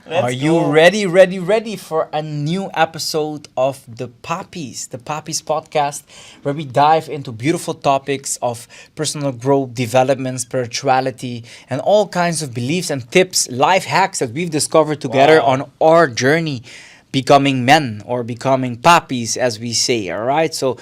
Are you ready for a new episode of the Papis podcast, where we dive into beautiful topics of personal growth, development, spirituality, and all kinds of beliefs and tips, life hacks that we've discovered together on our journey becoming men or becoming Papis, as we say, all right? So,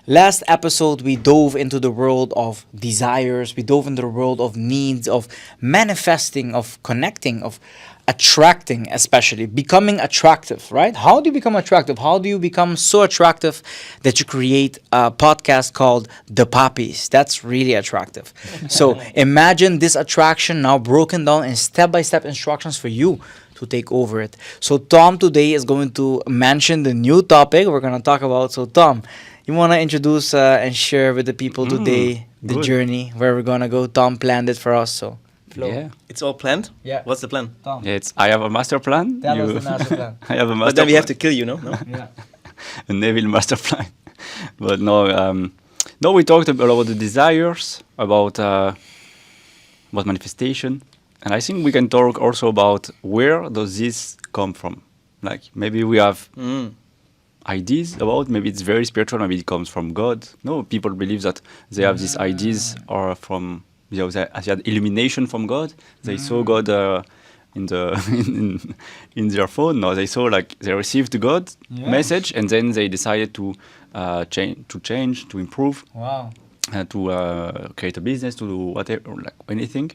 last episode, we dove into the world of desires, we dove into the world of needs, of manifesting, of connecting, of attracting, especially becoming attractive, right? How do you become attractive? How do you become so attractive that you create a podcast called The Papis? That's really attractive. So imagine this attraction now broken down in step-by-step instructions for you to take over it. So Tom today is going to mention the new topic we're going to talk about. So Tom, you want to introduce and share with the people today the good. journey where we're going to go? Tom planned it for us, so flow. Yeah. It's all planned? Yeah. What's the plan? Tom, Yeah, I have a master plan. tell us the master plan. I have a master But then we have to plan. kill you, no? No? Yeah. A Nevin master plan. But no, we talked about the desires, about manifestation, and I think we can talk also about where does this come from. Like maybe we have ideas about, maybe it's very spiritual, maybe it comes from God. No, people believe that they have these ideas or from, they had illumination from God. They saw God in the in their phone. No, they saw like they received God message, and then they decided to change, to improve, Wow. to create a business, to do whatever, like anything.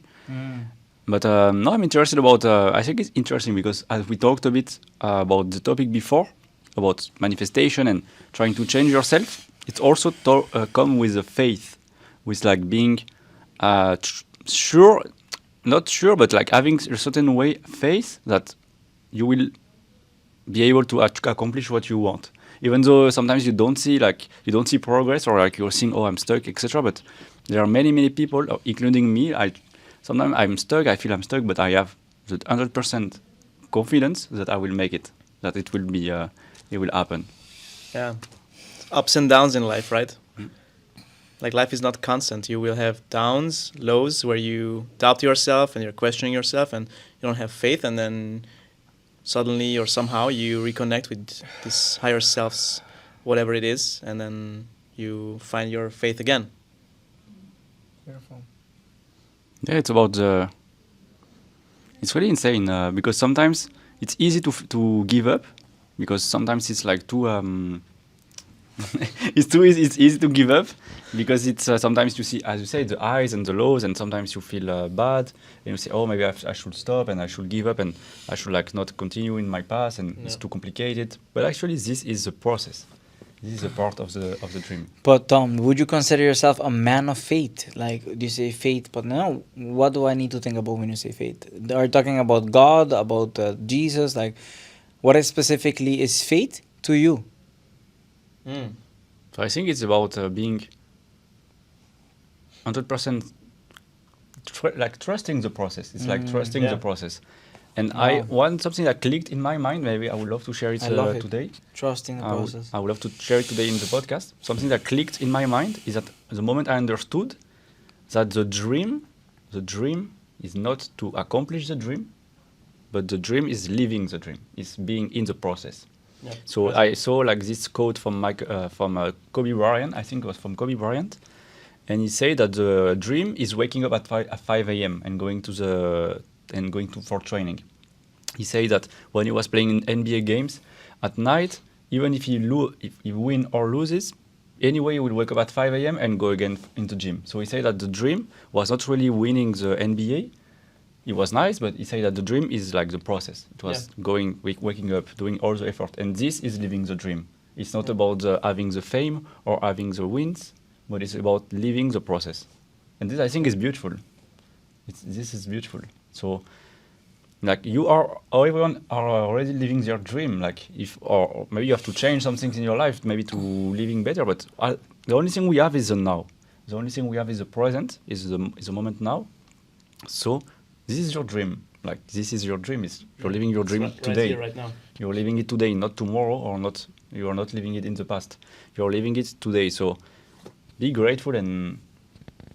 But no, I'm interested about. I think it's interesting because as we talked a bit about the topic before, about manifestation and trying to change yourself, it's also come with a faith, with like being sure, not sure, but like having a certain way faith that you will be able to accomplish what you want. Even though sometimes you don't see progress, or like you're seeing, oh, I'm stuck, etc. But there are many people, including me. Sometimes I'm stuck. I feel I'm stuck, but I have the 100% confidence that I will make it. That it will be, it will happen. Yeah. Ups and downs in life, right? Like life is not constant. You will have downs, lows, where you doubt yourself and you're questioning yourself and you don't have faith, and then suddenly or somehow you reconnect with this higher selves, whatever it is, and then you find your faith again. Beautiful. Yeah, it's about the. It's really insane because sometimes it's easy to give up, because sometimes it's like too. It's too easy. It's easy to give up because it's sometimes you see, as you say, the highs and the lows, and sometimes you feel bad, and you say, oh, maybe I should stop and I should give up and I should like not continue in my path, and it's too complicated. But actually, this is the process. This is a part of the dream. But Tom, would you consider yourself a man of faith? Like, you say faith, but now, what do I need to think about when you say faith? Are you talking about God, about Jesus? Like, what specifically is faith to you? So I think it's about being 100% like trusting the process. It's like trusting the process. And I want something that clicked in my mind. Maybe I would love to share it today. Trusting the process. I would love to share it today in the podcast. Something that clicked in my mind is that the moment I understood that the dream is not to accomplish the dream, but the dream is living the dream. It's being in the process. Yeah. So I saw like this quote from Kobe Bryant. I think it was from Kobe Bryant, and he said that the dream is waking up at 5 a.m. and going for training. He said that when he was playing in NBA games at night, even if he win or loses, anyway he will wake up at 5 a.m. and go again into gym. So he said that the dream was not really winning the NBA. It was nice, but he said that the dream is like the process. It was waking up, doing all the effort, and this is living the dream. It's not about having the fame or having the wins, but it's about living the process. And this, I think, is beautiful. This is beautiful. So, like everyone are already living their dream. Like or maybe you have to change some things in your life, maybe to living better. But the only thing we have is the now. The only thing we have is the present, is the moment now. So this is your dream. Like this is your dream. You're living your dream today. Right here, right now. You're living it today, not tomorrow, or not. You are not living it in the past. You're living it today. So be grateful, and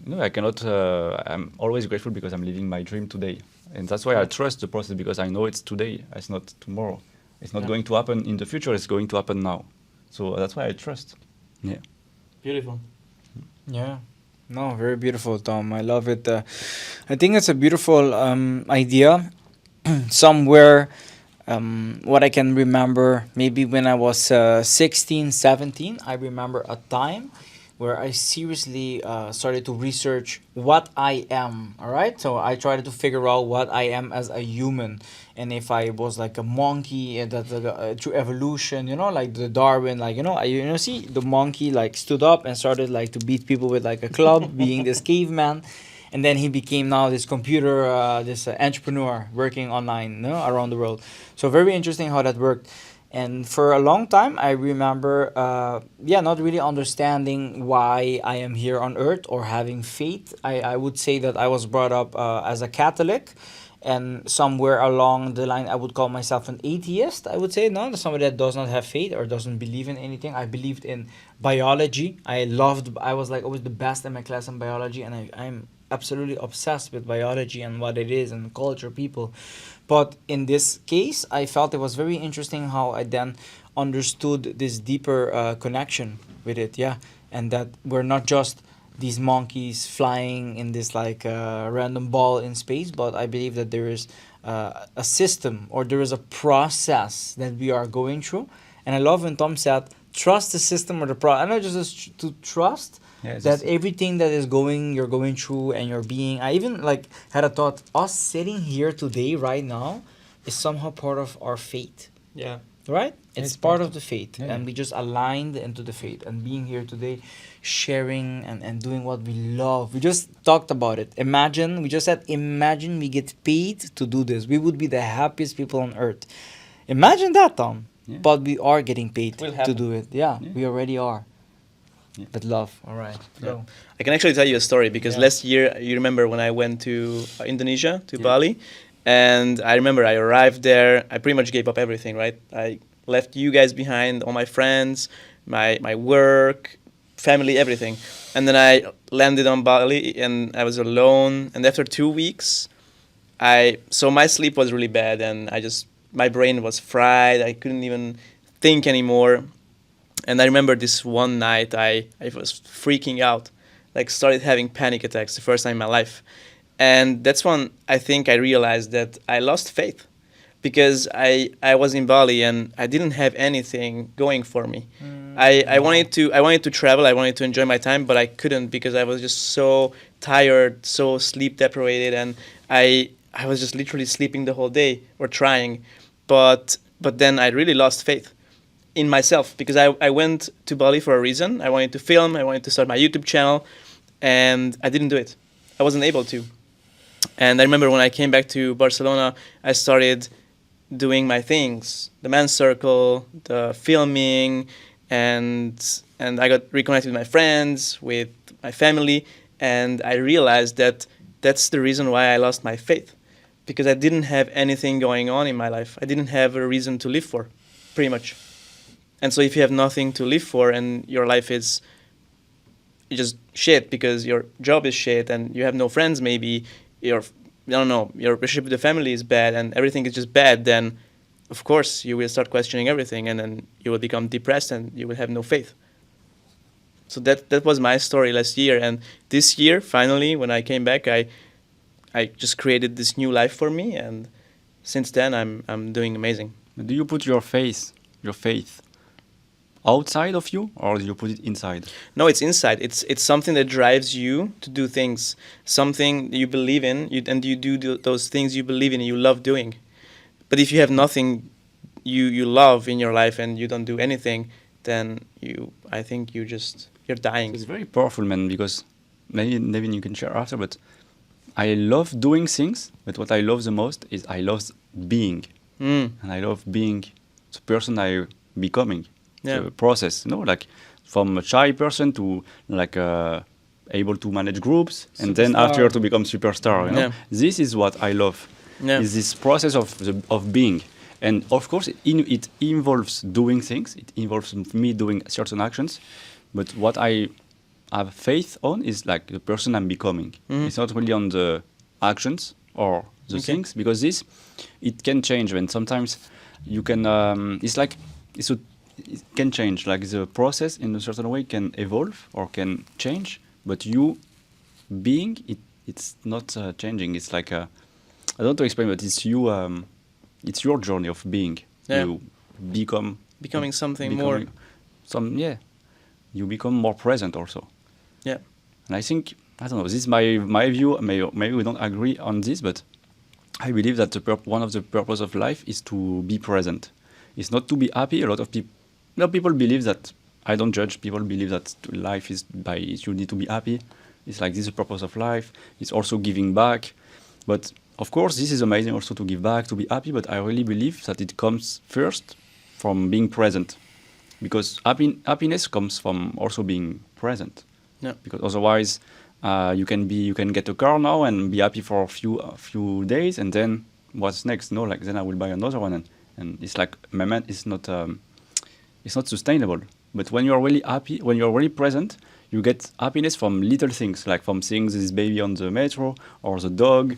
I'm always grateful because I'm living my dream today. And that's why I trust the process, because I know it's today, it's not tomorrow. It's not going to happen in the future, it's going to happen now. So that's why I trust. Yeah. Beautiful. Yeah. No, very beautiful, Tom. I love it. I think it's a beautiful idea. Somewhere, what I can remember, maybe when I was 16, 17, I remember a time where I seriously started to research what I am. All right, so I tried to figure out what I am as a human, and if I was like a monkey, that through evolution, like the Darwin, like see the monkey like stood up and started like to beat people with like a club, being this caveman. And then he became now this computer, this entrepreneur working online, around the world. So very interesting how that worked. And for a long time, I remember, not really understanding why I am here on earth or having faith. I would say that I was brought up as a Catholic, and somewhere along the line, I would call myself an atheist. I would say, no, somebody that does not have faith or doesn't believe in anything. I believed in biology. I was like always the best in my class in biology, and I'm absolutely obsessed with biology and what it is and culture, people. But in this case, I felt it was very interesting how I then understood this deeper connection with it, yeah, and that we're not just these monkeys flying in this like random ball in space, but I believe that there is a system, or there is a process that we are going through. And I love when Tom said, trust the system or the process. I know just to trust that everything that you're going through and you're being. I even like had a thought, us sitting here today right now is somehow part of our fate. Yeah. Right? It's part of the fate. Yeah. And we just aligned into the fate. And being here today, sharing and doing what we love. We just talked about it. Imagine we get paid to do this. We would be the happiest people on earth. Imagine that, Tom. Yeah. But we are getting paid Will to happen. do it. Yeah, Yeah. we already are. Yeah. But love. All right. Yeah. So, I can actually tell you a story because Yeah. last year, you remember when I went to Indonesia, to Yeah. Bali, and I remember I arrived there, I pretty much gave up everything, right? I left you guys behind, all my friends, my work, family, everything. And then I landed on Bali and I was alone. And after 2 weeks, so my sleep was really bad and my brain was fried. I couldn't even think anymore. And I remember this one night I was freaking out, like started having panic attacks the first time in my life. And that's when I think I realized that I lost faith, because I was in Bali and I didn't have anything going for me. I wanted to travel, I wanted to enjoy my time, but I couldn't because I was just so tired, so sleep deprived, and I was just literally sleeping the whole day or trying. But then I really lost faith in myself, because I went to Bali for a reason. I wanted to film, I wanted to start my YouTube channel, and I didn't do it. I wasn't able to. And I remember when I came back to Barcelona, I started doing my things, the men's circle, the filming, and I got reconnected with my friends, with my family, and I realized that that's the reason why I lost my faith, because I didn't have anything going on in my life. I didn't have a reason to live for, pretty much. And so if you have nothing to live for and your life is just shit because your job is shit and you have no friends, maybe your relationship with the family is bad and everything is just bad, then of course you will start questioning everything and then you will become depressed and you will have no faith. So that was my story last year. And this year, finally, when I came back, I just created this new life for me, and since then I'm doing amazing. Do you put your faith outside of you, or do you put it inside? No, it's inside. It's something that drives you to do things, something you believe in, and you do those things you believe in and you love doing. But if you have nothing you love in your life and you don't do anything, then I think you're dying. It's very powerful, man, because maybe Nevin, you can share after, but I love doing things, but what I love the most is I love being. And I love being the person I becoming. Yeah. The process, like from a shy person to like able to manage groups, and then Superstar. after to become superstar. Yeah. This is what I love. Yeah. Is this process of being, and of course it involves doing things. It involves me doing certain actions, but what I have faith on is like the person I'm becoming. It's not really on the actions or the Okay. things, because this, it can change. And sometimes you can, it can change. Like the process in a certain way can evolve or can change, but you being it, it's not changing. It's like I don't know to explain, but it's your journey of being. Yeah. You become Becoming something more. you become more present also. Yeah. And I think, I don't know, this is my view. Maybe we don't agree on this, but I believe that one of the purpose of life is to be present. It's not to be happy. A lot of people believe that. I don't judge. People believe that life is you need to be happy. It's like this is the purpose of life. It's also giving back. But of course, this is amazing also to give back, to be happy. But I really believe that it comes first from being present, because happiness comes from also being present. Yeah. Because otherwise, you can get a car now and be happy for a few days, and then what's next? No, like then I will buy another one, and it's like moment is not sustainable. But when you're really happy, when you're really present, you get happiness from little things, like from seeing this baby on the metro or the dog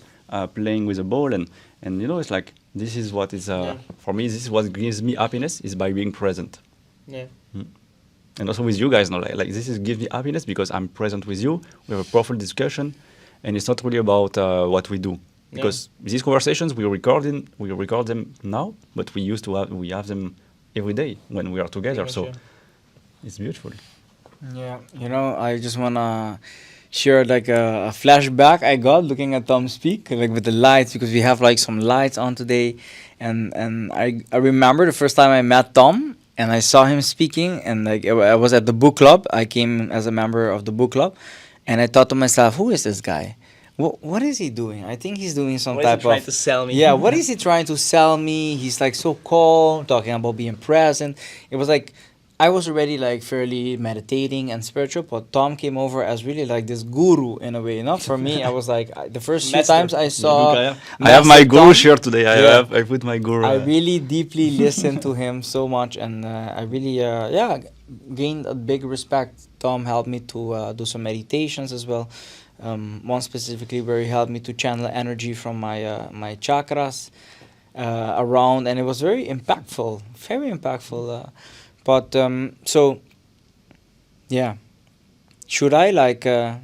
playing with a ball, and it's like this is what is for me. This is what gives me happiness, is by being present. Yeah. And also with you guys, like this is gives me happiness because I'm present with you. We have a powerful discussion, and it's not really about what we do, because these conversations we record them now, but we have them every day when we are together. So it's beautiful. Yeah, I just wanna share like a flashback I got looking at Tom speak, like with the lights, because we have like some lights on today, and I remember the first time I met Tom and I saw him speaking, and like I was at the book club. I came as a member of the book club, and I thought to myself, who is this guy? What is he doing? I think he's doing some What is he type trying of to sell me? Yeah, what is he trying to sell me? He's like so calm, talking about being present. It was like I was already like fairly meditating and spiritual, but Tom came over as really like this guru in a way. Not for me. I was like the first few Master. times I saw. I have my Master guru Tom. shirt today. Yeah. I put my guru. I really deeply listened to him so much, and I really gained a big respect. Tom helped me to do some meditations as well. One specifically where he helped me to channel energy from my chakras around, and it was very impactful, very impactful. So yeah, should I like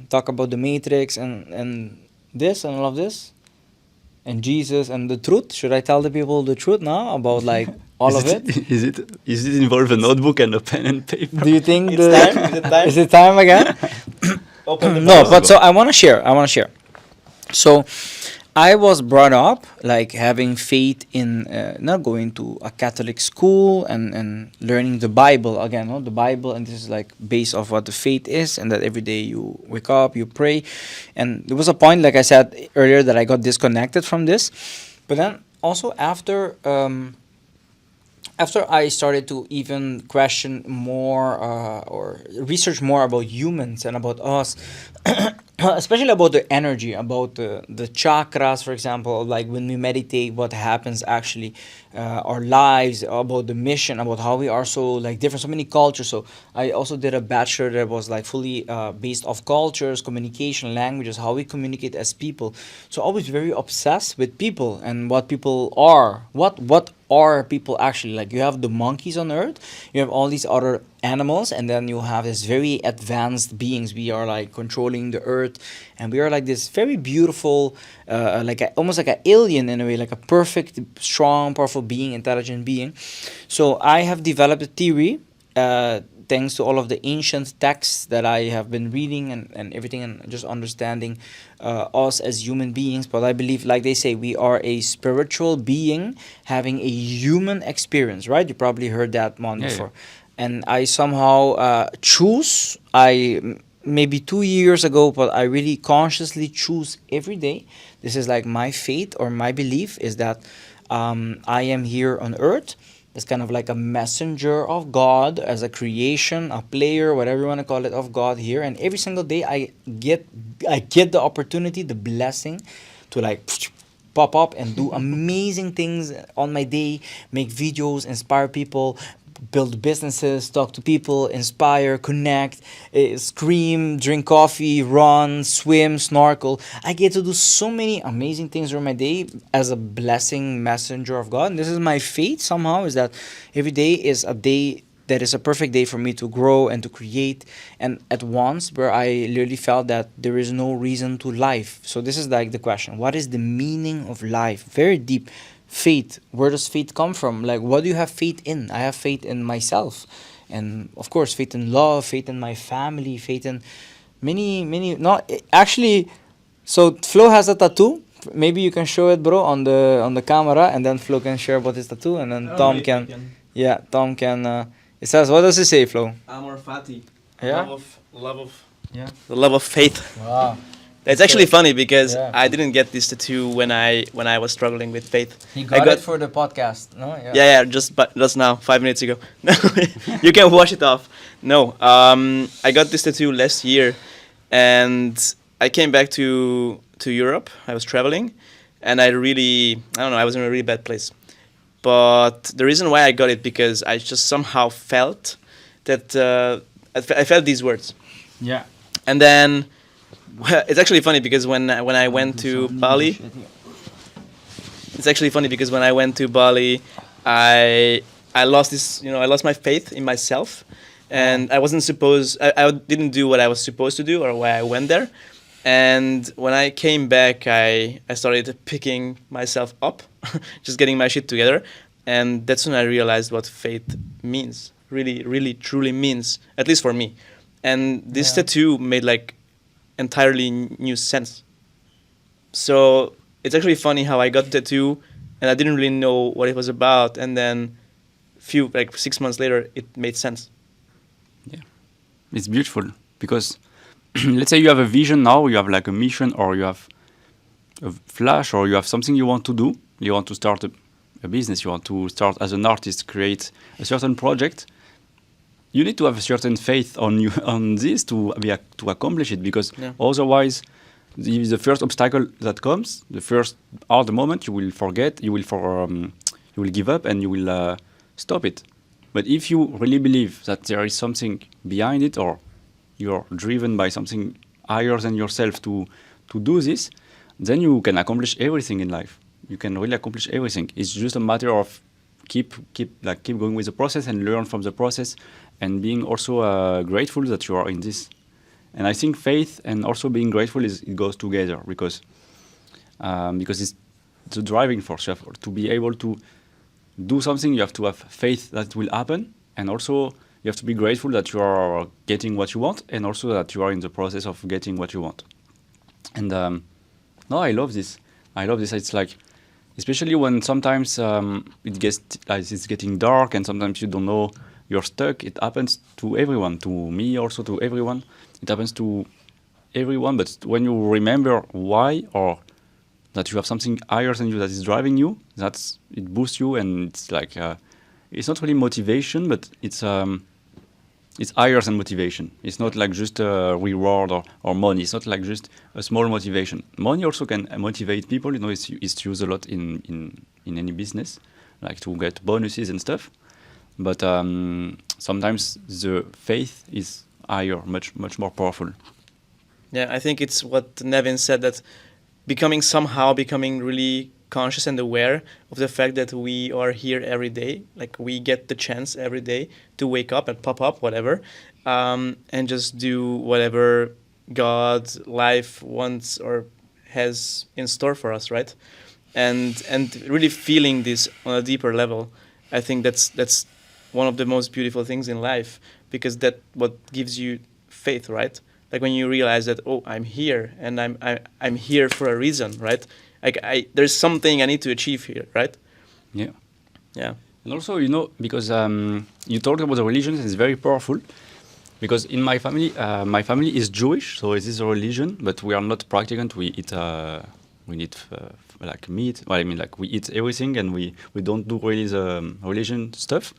talk about the Matrix and this and all of this and Jesus and the truth? Should I tell the people the truth now about like all of it? Is it involve a notebook and a pen and paper? Do you think It's time? Is it time? Is it time again? Open the No, box. but so I want to share. So I was brought up like having faith in not going to a Catholic school and learning the Bible again, the Bible, and this is like based off what the faith is, and that every day you wake up, you pray, and there was a point, like I said earlier, that I got disconnected from this, but then also after I started to even question more or research more about humans and about us, especially about the energy, about the chakras, for example, like when we meditate, what happens actually, our lives, about the mission, about how we are so like different, so many cultures. So I also did a bachelor that was like fully based off cultures, communication, languages, how we communicate as people. So always very obsessed with people and what people are. What are people actually like? You have the monkeys on earth, you have all these other animals, and then you have this very advanced beings. We are like controlling the earth, and we are like this very beautiful almost like an alien in a way, like a perfect, strong, powerful being, intelligent being. So I have developed a theory, thanks to all of the ancient texts that I have been reading and everything, and just understanding us as human beings. But I believe, like they say, we are a spiritual being having a human experience, right? You probably heard that one before. And I somehow choose, maybe 2 years ago, but I really consciously choose every day. This is like my faith or my belief is that I am here on earth. It's kind of like a messenger of God, as a creation, a player, whatever you want to call it, of God here. And every single day I get the opportunity, the blessing to like pop up and do amazing things on my day, make videos, inspire people, build businesses, talk to people, inspire, connect, scream, drink coffee, run, swim, snorkel. I get to do so many amazing things during my day as a blessing messenger of God. And this is my faith somehow, is that every day is a day that is a perfect day for me to grow and to create. And at once, where I literally felt that there is no reason to life. So this is like the question: what is the meaning of life? Very deep. Faith. Where does faith come from? Like, what do you have faith in? I have faith in myself, and of course, faith in love, faith in my family, faith in many. Not actually. So Flo has a tattoo. Maybe you can show it, bro, on the camera, and then Flo can share about his tattoo, and then Tom can. Yeah, Tom can. It says, what does it say, Flo? Amor fati. Yeah? Love of. Yeah. The love of faith. Wow. It's actually funny because Yeah. I didn't get this tattoo when I was struggling with faith. He I got it for the podcast, no? Yeah, just now, 5 minutes ago. No, you can wash it off. No, I got this tattoo last year, and I came back to Europe. I was traveling, and I don't know, I was in a really bad place. But the reason why I got it, because I just somehow felt that I felt these words, Yeah. and then it's actually funny because when I went to Bali. It's actually funny because when I went to Bali, I lost this, I lost my faith in myself, and I didn't do what I was supposed to do or why I went there. And when I came back, I started picking myself up, just getting my shit together, and that's when I realized what faith means, really, really, truly means, at least for me. And this tattoo made like entirely new sense. So it's actually funny how I got the tattoo and I didn't really know what it was about, and then 6 months later it made sense. Yeah, it's beautiful because let's say you have a vision now, you have like a mission, or you have a flash, or you have something you want to do. You want to start a business, you want to start as an artist, create a certain project. You need to have a certain faith on this to accomplish it, because otherwise, the first obstacle that comes, the first hard moment, you will forget, you will give up, and you will stop it. But if you really believe that there is something behind it, or you're driven by something higher than yourself to do this, then you can accomplish everything in life. You can really accomplish everything. It's just a matter of keep going with the process and learn from the process, and being also grateful that you are in this. And I think faith and also being grateful it goes together, because it's the driving force. You have to be able to do something. You have to have faith that it will happen, and also you have to be grateful that you are getting what you want, and also that you are in the process of getting what you want. And no, I love this. It's like, especially when sometimes it's getting dark, and sometimes you don't know, you're stuck. It happens to everyone, to me also, to everyone. It happens to everyone, but when you remember why, or that you have something higher than you that is driving you, it boosts you, and it's like it's not really motivation, but it's higher than motivation. It's not like just a reward or money. It's not like just a small motivation. Money also can motivate people. It's used a lot in any business, like to get bonuses and stuff. But sometimes the faith is higher, much more powerful. Yeah, I think it's what Nevin said, that becoming really conscious and aware of the fact that we are here every day. Like, we get the chance every day to wake up and pop up, whatever, and just do whatever God, life wants or has in store for us, right? And really feeling this on a deeper level. I think that's one of the most beautiful things in life, because that what gives you faith, right? Like, when you realize that, oh, I'm here, and I'm here for a reason, right? Like, there's something I need to achieve here, right? Yeah. Yeah. And also, because you talked about the religion, it's very powerful. Because in my family is Jewish, so it is a religion, but we are not practicant. We eat like meat. Well, I mean, like, we eat everything, and we don't do really the religion stuff.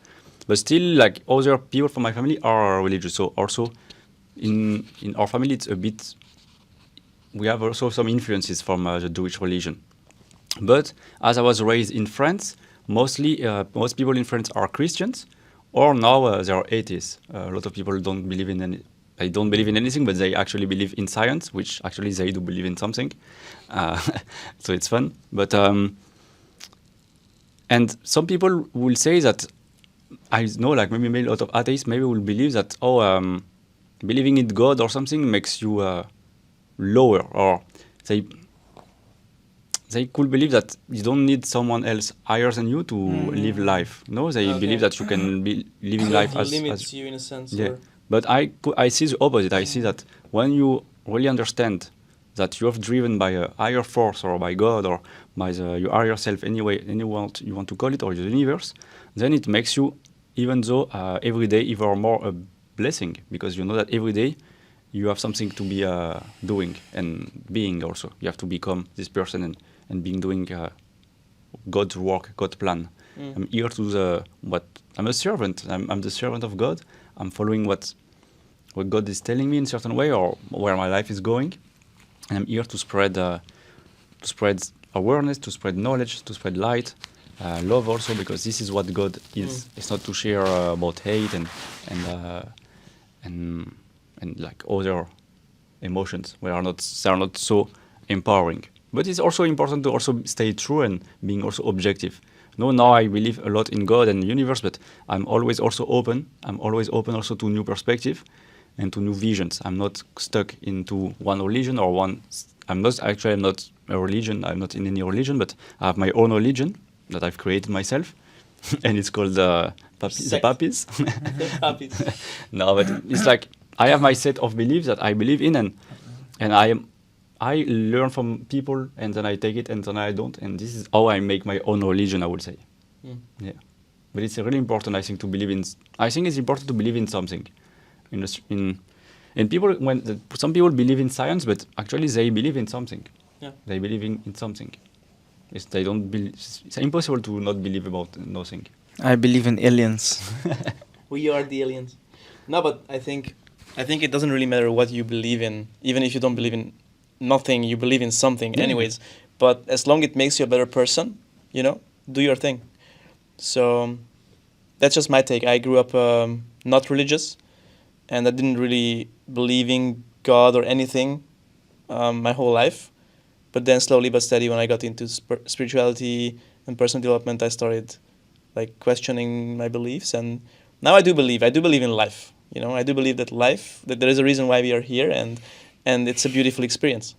But still, like, other people from my family are religious. So also, in our family, it's a bit. We have also some influences from the Jewish religion. But as I was raised in France, most people in France are Christians, Or now there are atheists. A lot of people don't believe in any. They don't believe in anything, but they actually believe in science, which actually they do believe in something. Uh, so it's fun. But and some people will say that I know, like maybe a lot of atheists maybe will believe that believing in God or something makes you lower, or they could believe that you don't need someone else higher than you to live life. No, they believe that you can be living life as limits you in a sense. yeah. Or But I see the opposite. I see that when you really understand that you are driven by a higher force or by God or by your higher self, anyway, you want to call it, or the universe, then it makes you, even though every day even more a blessing, because you know that every day you have something to be doing and being also. You have to become this person and being doing God's work, God's plan. I'm here to I'm a servant. I'm the servant of God. I'm following what God is telling me in a certain way, or where my life is going, and I'm here to spread awareness, to spread knowledge, to spread light, love also, because this is what God is. It's not to share about hate and like other emotions. They are not so empowering. But it's also important to also stay true and being also objective. No, now I believe a lot in God and the universe, but I'm always also open. I'm always open also to new perspective and to new visions. I'm not stuck into one religion or one. I'm not a religion. I'm not in any religion, but I have my own religion that I've created myself, and it's called the Papis. Papis. No, but it's like I have my set of beliefs that I believe in, and I learn from people, and then I take it, and then I don't, and this is how I make my own religion, I would say. Yeah, but it's really important, I think, to believe in. I think it's important to believe in something. And people, some people believe in science, but actually they believe in something. Yeah. They believe in something. They don't believe. It's impossible to not believe about nothing. I believe in aliens. We are the aliens. No, but I think it doesn't really matter what you believe in, even if you don't believe in nothing, you believe in something anyways. But as long it makes you a better person, do your thing. So that's just my take. I grew up not religious, and I didn't really believe in God or anything my whole life. But then slowly but steady, when I got into spirituality and personal development, I started like questioning my beliefs, and now I do believe in life. I do believe that there is a reason why we are here, and it's a beautiful experience.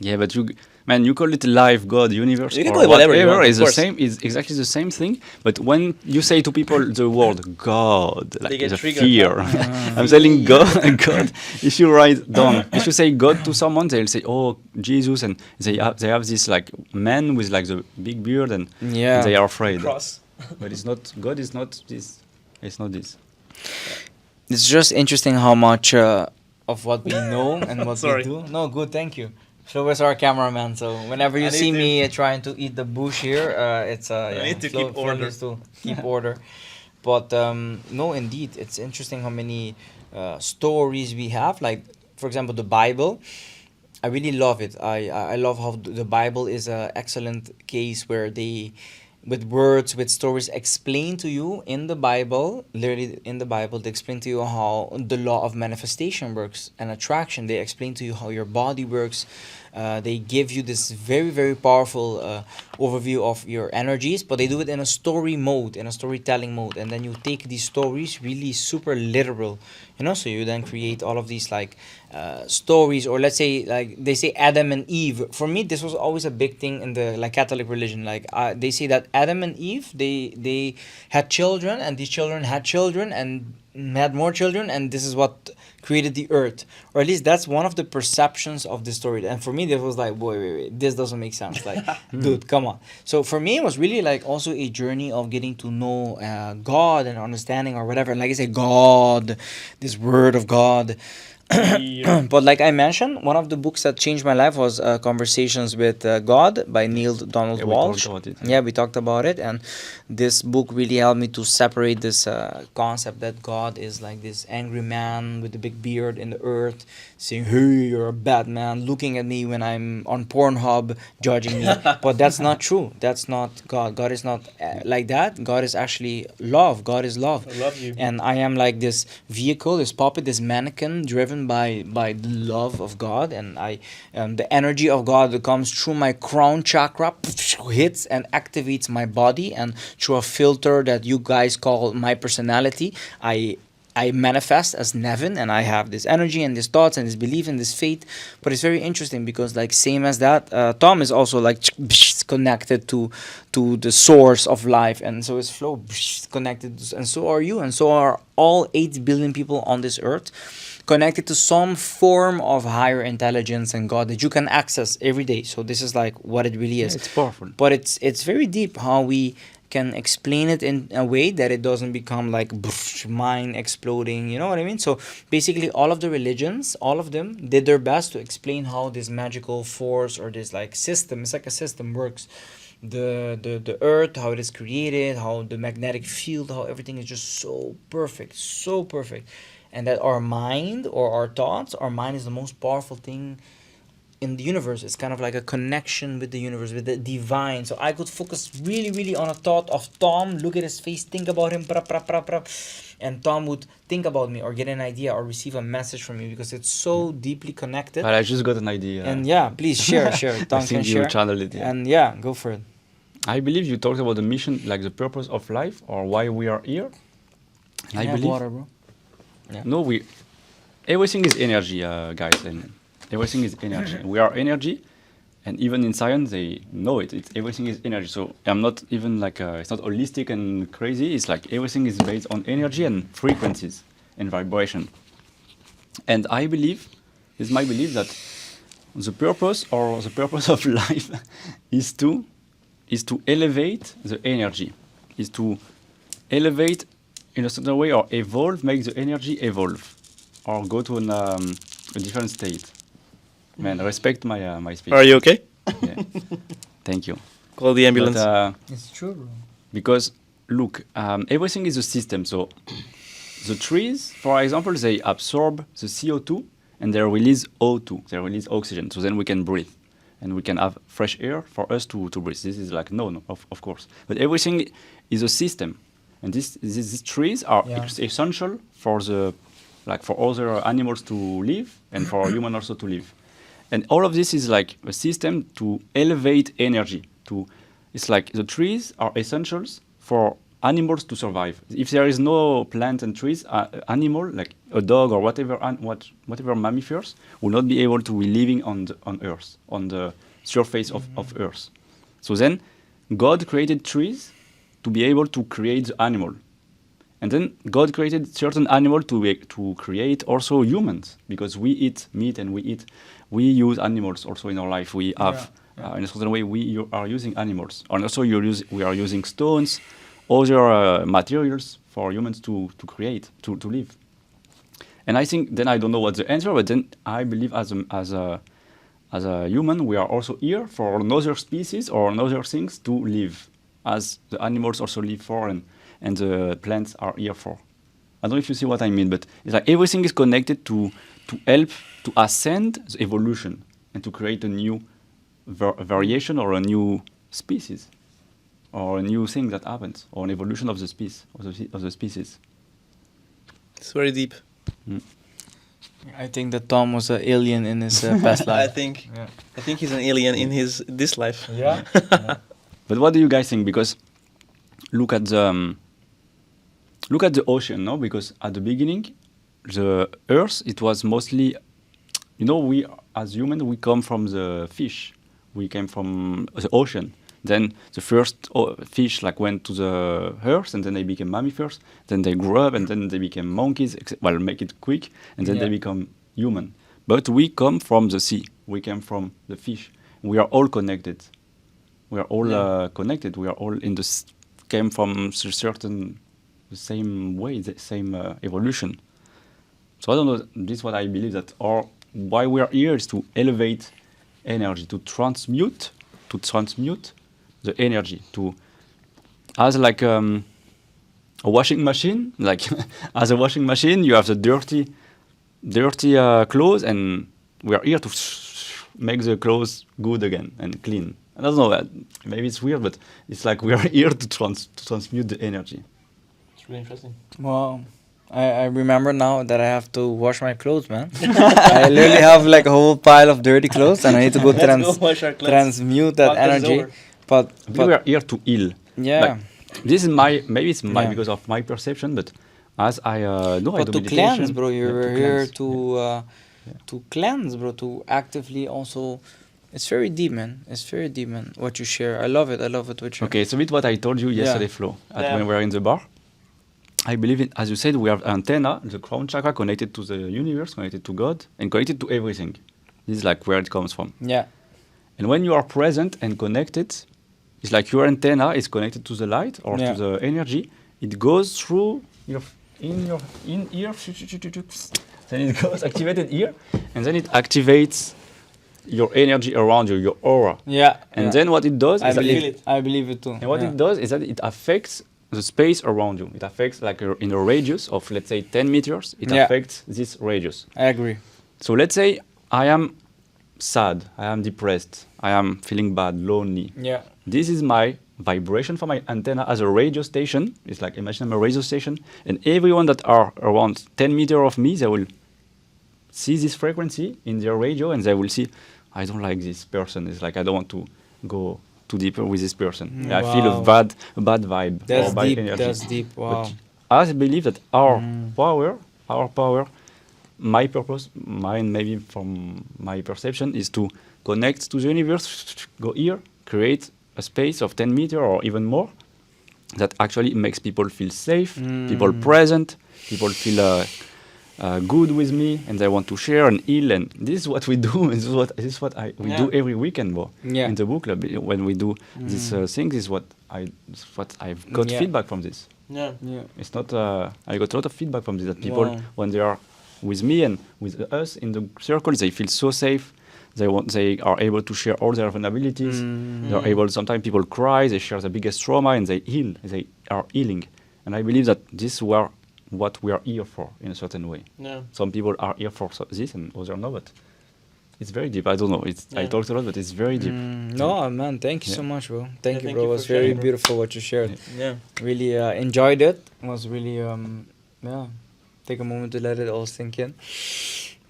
Yeah, but you call it life, God, universe, you can or call it whatever you want, is the same. Is exactly the same thing. But when you say to people the word God, like get the triggered. fear. I'm telling God, God. If you write down, if you say God to someone, they'll say, "Oh, Jesus," and they have this like man with like the big beard, and they are afraid. Cross. But it's not. God is not this. It's not this. It's just interesting how much of what we know and what Sorry. we do. No, good, thank you. Flo is our cameraman, so whenever you see me trying to eat the bush here, it's I need to Flo keep order. needs to keep order. But no, indeed, it's interesting how many stories we have. Like, for example, the Bible. I really love it. I love how the Bible is an excellent case where they, with words, with stories, explain to you in the Bible, literally in the Bible, they explain to you how the law of manifestation works and attraction. They explain to you how your body works. They give you this very, very powerful overview of your energies, but they do it in a story mode, in a storytelling mode. And then you take these stories really super literal, so you then create all of these like stories, or let's say like they say Adam and Eve. For me, this was always a big thing in the like Catholic religion. Like they say that Adam and Eve, they had children, and these children had children and had more children, and this is what created the earth, or at least that's one of the perceptions of the story. And for me, this was like, wait, this doesn't make sense. Like, dude, come on. So for me, it was really like also a journey of getting to know God and understanding or whatever. And like I say, God, this word of God, But like I mentioned, one of the books that changed my life was Conversations with God by Neil Donald Yeah, we Walsh. talked about it. Yeah, we talked about it, and this book really helped me to separate this concept that God is like this angry man with a big beard in the earth, saying, "Hey, you're a bad man," looking at me when I'm on Pornhub, judging me. But that's not true. That's not God. God is not like that. God is actually love. God is love. I love you. And I am like this vehicle, this puppet, this mannequin driven by the love of God, and the energy of God that comes through my crown chakra hits and activates my body, and through a filter that you guys call my personality, I manifest as Nevin, and I have this energy and these thoughts and this belief and this faith. But it's very interesting because, like, same as that, Tom is also like connected to the source of life, and so is Flo connected, and so are you, and so are all 8 billion people on this earth, connected to some form of higher intelligence and God that you can access every day. So this is like what it really is. It's powerful. But it's very deep how we can explain it in a way that it doesn't become like mind exploding, you know what I mean? So basically all of the religions, all of them did their best to explain how this magical force or this like system, it's like a system, works. The earth, how it is created, how the magnetic field, how everything is just so perfect, so perfect. And that our mind or our mind is the most powerful thing in the universe. It's kind of like a connection with the universe, with the divine. So I could focus really, really on a thought of Tom, look at his face, think about him, and Tom would think about me or get an idea or receive a message from me because it's so deeply connected. But I just got an idea. And yeah, please share. Tom I think can you share. channel it. Yeah. And yeah, go for it. I believe you talked about the mission, like the purpose of life or why we are here. And I believe water, bro. Yeah. no, everything is energy, guys, and everything is energy. We are energy, and even in science they know it. It's everything is energy. So I'm not even like it's not holistic and crazy. It's like everything is based on energy and frequencies and vibration. And I believe, it's my belief that the purpose of life is to elevate the energy, is to elevate in a certain way or evolve, make the energy evolve, or go to a different state. Man, respect my speech. Are you okay? Yeah. Thank you. Call the ambulance. But, It's true, bro. because look, everything is a system. So the trees, for example, they absorb the CO2 and they release O2. They release oxygen. So then we can breathe and we can have fresh air for us to breathe. This is like no, of course. But everything is a system, and these trees are essential for for other animals to live and for human also to live. And all of this is like a system to elevate energy. It's like the trees are essentials for animals to survive. If there is no plant and trees, animal like a dog or whatever mammifers will not be able to be living on Earth, on the surface of Earth. So then, God created trees to be able to create the animal. And then God created certain animal to create also humans, because we eat meat and we use animals also in our life. We have, in a certain way, we are using animals. And also we are using stones, other materials for humans to create, to live. And I think, then I don't know what's the answer, but then I believe as a human, we are also here for another species or another things to live, as the animals also live for and the plants are here for. I don't know if you see what I mean, but it's like everything is connected to help to ascend the evolution and to create a new variation or a new species or a new thing that happens or an evolution of the species. It's very deep. I think that Tom was an alien in his past life. I think he's an alien in this life. Yeah. But what do you guys think? Because look at the ocean, no? Because at the beginning, the Earth, it was mostly, we as humans, we come from the fish. We came from the ocean. Then the first fish went to the Earth, and then they became mammifers. Then they grew up, and then they became monkeys. Well, make it quick, and then they become human. But we come from the sea. We came from the fish. We are all connected. We are all connected. We are all came from the same way, the same evolution. So I don't know. This is what I believe that, or why we are here is to elevate energy, to transmute the energy, to as like a washing machine. Like as a washing machine, you have the dirty clothes, and we are here to make the clothes good again and clean. I don't know. Maybe it's weird, but it's like we are here to transmute the energy. It's really interesting. Wow. I remember now that I have to wash my clothes, man. I literally have like a whole pile of dirty clothes, and I need to go Let's go wash our clothes. transmute that Podcast is energy. over. But We are here to heal. yeah, Like, this is maybe it's Yeah. because of my perception, but as I know, I but do to meditation. cleanse, bro. Yeah, You're here cleanse. to cleanse, bro. To actively also. It's very deep, man. It's very deep, man. What you share, I love it. I love it. What you. Okay, so with what I told you yesterday, Flo, Yeah. when we were in the bar, I believe in, as you said, we have antenna, the crown chakra connected to the universe, connected to God, and connected to everything. This is like where it comes from. Yeah. And when you are present and connected, it's like your antenna is connected to the light or Yeah. to the energy. It goes through your in ear, then it goes activated here, and then it activates your energy around you, your aura. Yeah. And yeah. then what it does I is that believe feel it. I believe it too. and what it does is that it affects the space around you. It affects like in a radius of, let's say, 10 meters. It Yeah. affects this radius. I agree. So let's say I am sad, I am depressed, I am feeling bad, lonely. Yeah. This is my vibration from my antenna as a radio station. It's like, imagine I'm a radio station, and everyone that are around 10 meters of me, they will see this frequency in their radio, and they will see, I don't like this person. It's like I don't want to go too deeper with this person. I feel Wow. a bad vibe That's or bad deep. energy. That's deep. Wow. But I believe that our power, my purpose, mine maybe from my perception, is to connect to the universe, go here, create a space of 10 meters or even more that actually makes people feel safe, people present, people feel good with me, and they want to share and heal. And this is what we do. And this is what we do every weekend, bro. Yeah. In the book club, when we do this thing, this is what I've got Yeah. feedback from this. Yeah. Yeah. It's not. I got a lot of feedback from this. That people, Wow. when they are with me and with us in the circle, they feel so safe. They are able to share all their vulnerabilities. They are able. Sometimes people cry. They share the biggest trauma and they heal. They are healing. And I believe that this is what we are here for in a certain way. Yeah. Some people are here for this and others not. But it's very deep. I don't know. I Yeah. talked a lot, but it's very deep. No, man. Thank you so Yeah. much, bro. Thank Yeah, you, thank bro. you It was for very sharing, bro. beautiful what you shared. Yeah. Really enjoyed it. It was really yeah. Take a moment to let it all sink in.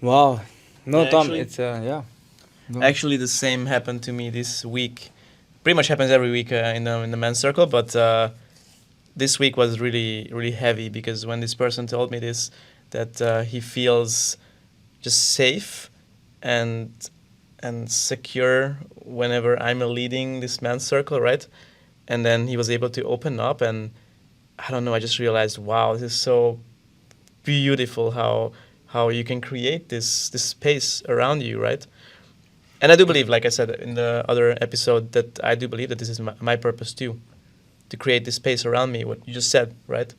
Wow. No, Yeah, Tom. actually- It's yeah. No. Actually, the same happened to me this week. Pretty much happens every week in the men's circle, but this week was really heavy because when this person told me this, that he feels just safe and secure whenever I'm leading this men's circle, right? And then he was able to open up, and I don't know. I just realized, wow, this is so beautiful how you can create this space around you, right? And I do believe, like I said in the other episode, that I do believe that this is my purpose too, to create this space around me, what you just said, right?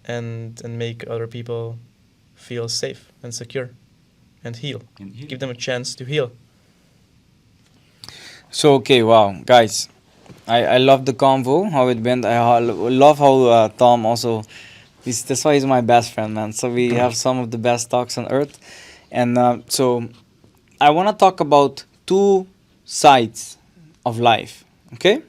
And make other people feel safe and secure and heal. Give them a chance to heal. So okay, wow, guys, I love the convo, how it went. I love how Tom also. That's why he's my best friend, man. So we have some of the best talks on earth, and so I want to talk about two sides of life. Okay.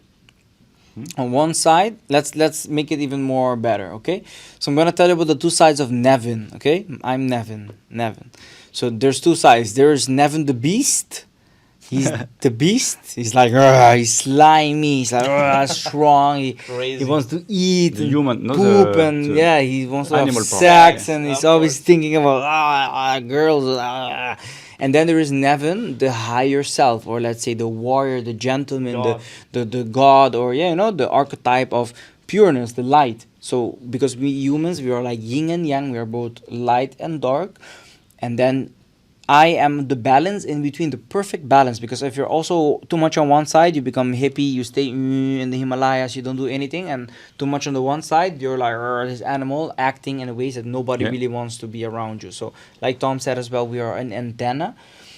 On one side, let's make it even more better. Okay. So I'm gonna tell you about the two sides of Nevin. Okay. I'm Nevin. So there's two sides. There's Nevin the Beast. He's the beast. He's like, he's slimy. He's like, strong. He Crazy. wants to eat The and human, not poop the- and the yeah, he wants to have animal part. sex Yeah, and he's of always course. thinking about girls. And then there is Nevin, the higher self, or let's say the warrior, the gentleman, God. the god, or the archetype of pureness, the light. So because we humans, we are like yin and yang. We are both light and dark, and then I am the balance in between, the perfect balance. Because if you're also too much on one side, you become hippie, you stay in the Himalayas, you don't do anything. And too much on the one side, you're like this animal acting in ways that nobody Yeah. really wants to be around you. So, like Tom said as well, we are an antenna.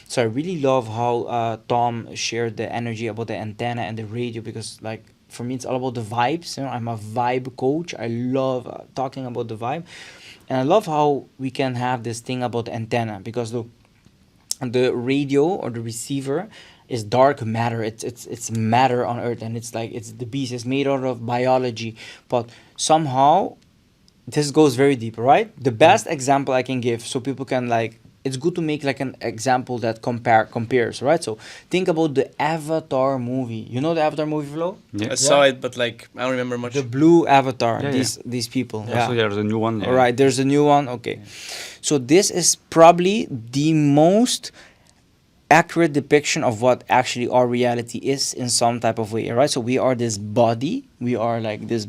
So I really love how Tom shared the energy about the antenna and the radio, because like for me it's all about the vibes. I'm a vibe coach. I love talking about the vibe, and I love how we can have this thing about the antenna, because the radio or the receiver is dark matter. It's matter on earth, and it's like it's the beast. It's made out of biology, but somehow this goes very deep, right? The best example I can give, so people can like, it's good to make like an example that compares, right? So think about the Avatar movie. You know the Avatar movie, Flo? Yeah. I saw it, but like I don't remember much. The blue Avatar. Yeah, These people. Also, there's a new one. All right, there's a new one. Okay. So this is probably the most accurate depiction of what actually our reality is in some type of way, right? So we are this body, we are like this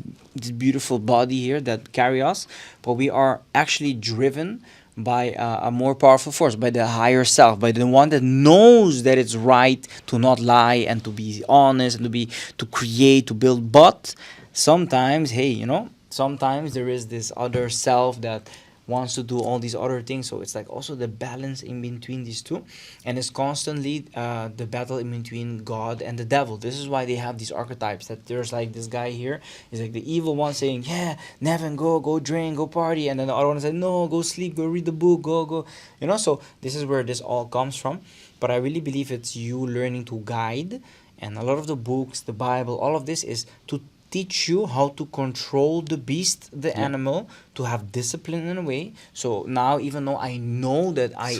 beautiful body here that carry us, but we are actually driven by a more powerful force, by the higher self, by the one that knows that it's right to not lie and to be honest and to create, to build. But sometimes, hey, sometimes there is this other self that wants to do all these other things. So it's like also the balance in between these two, and it's constantly the battle in between God and the devil. This is why they have these archetypes, that there's like this guy here is like the evil one saying, yeah, Nevin, go drink, go party, and then the other one said, no, go sleep, go read the book, go. So this is where this all comes from. But I really believe it's you learning to guide, and a lot of the books, the Bible, all of this is to teach you how to control the beast, the animal, to have discipline in a way. So now, even though I know that I